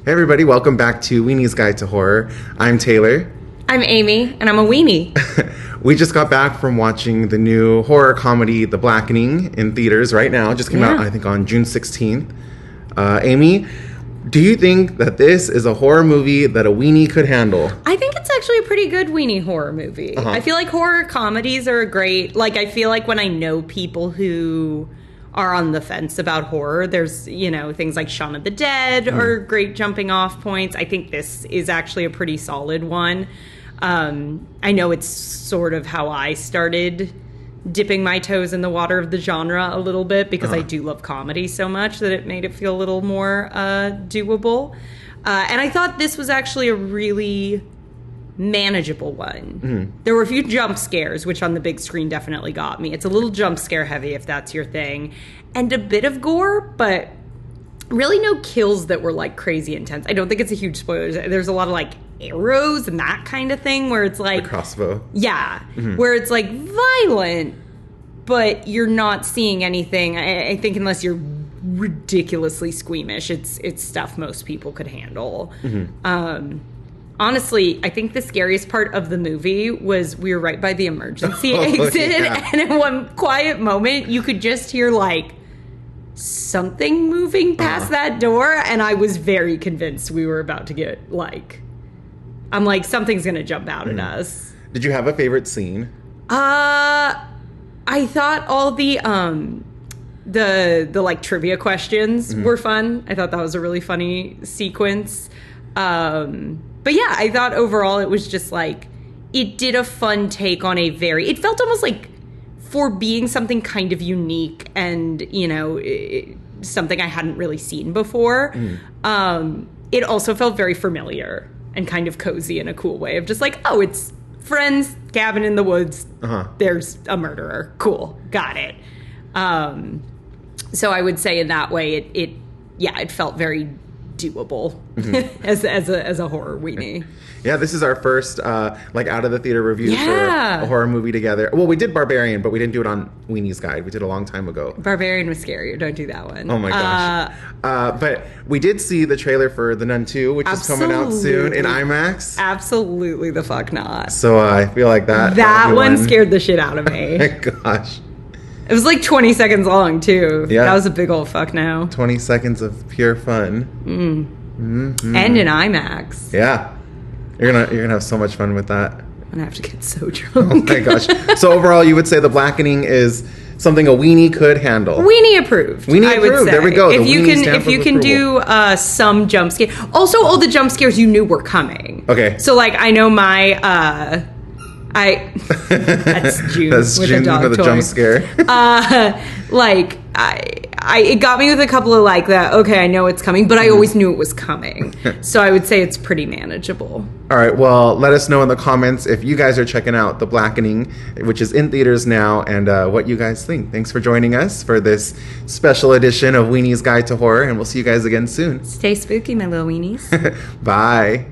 Hey everybody, welcome back to Weenie's Guide to Horror. I'm Taylor. I'm Amy, and I'm a weenie. We just got back from watching the new horror comedy, The Blackening, in theaters right now. It just came out, I think, on June 16th. Amy, do you think that this is a horror movie that a weenie could handle? I think it's actually a pretty good weenie horror movie. I feel like horror comedies are great. Like, I feel like when I know people who are on the fence about horror, there's, you know, things like Shaun of the Dead are great jumping off points. I think this is actually a pretty solid one. I know it's sort of how I started dipping my toes in the water of the genre a little bit because I do love comedy so much that it made it feel a little more doable. And I thought this was actually a really manageable one. There were a few jump scares, which on the big screen definitely got me. It's a little jump scare heavy if that's your thing. And a bit of gore, but really no kills that were like crazy intense. I don't think it's a huge spoiler. There's a lot of like arrows and that kind of thing where it's like The crossbow. Yeah. Where it's like violent, but you're not seeing anything. I think unless you're ridiculously squeamish, it's stuff most people could handle. Honestly, I think the scariest part of the movie was we were right by the emergency exit, and in one quiet moment, you could just hear, like, something moving past that door, and I was very convinced we were about to get, like... I'm like, something's gonna jump out at us. Did you have a favorite scene? I thought all the like, trivia questions were fun. I thought that was a really funny sequence. But yeah, I thought overall it was just like, it did a fun take on it felt almost like for being something kind of unique and, you know, something I hadn't really seen before. It also felt very familiar and kind of cozy in a cool way of just like, oh, it's friends, cabin in the woods. There's a murderer. Cool. Got it. So I would say in that way, it felt very doable as a horror weenie. Yeah, this is our first like out of the theater review for a horror movie together. Well, we did Barbarian, but we didn't do it on Weenie's Guide. We did a long time ago. Barbarian was scarier. Don't do that one. Oh my gosh. But we did see the trailer for The Nun 2, which is coming out soon in IMAX. Absolutely the fuck not. So I feel like that one scared the shit out of me. Oh my gosh. It was like 20 seconds long, too. Yeah. That was a big old fuck now. 20 seconds of pure fun. And in IMAX. Yeah. You're gonna have so much fun with that. I'm gonna have to get so drunk. Oh my gosh. So overall, you would say The Blackening is something a weenie could handle. Weenie approved. Weenie approved. Would say. There we go. If you can do some jump scare. Also, all the jump scares you knew were coming. Okay. So like I know my that's June. That's with June a dog with a toy. jump scare. Like it got me with a couple of like that. Okay, I know it's coming, but I always knew it was coming. So I would say it's pretty manageable. All right. Well, let us know in the comments if you guys are checking out The Blackening, which is in theaters now, and what you guys think. Thanks for joining us for this special edition of Weenie's Guide to Horror, and we'll see you guys again soon. Stay spooky, my little weenies. Bye.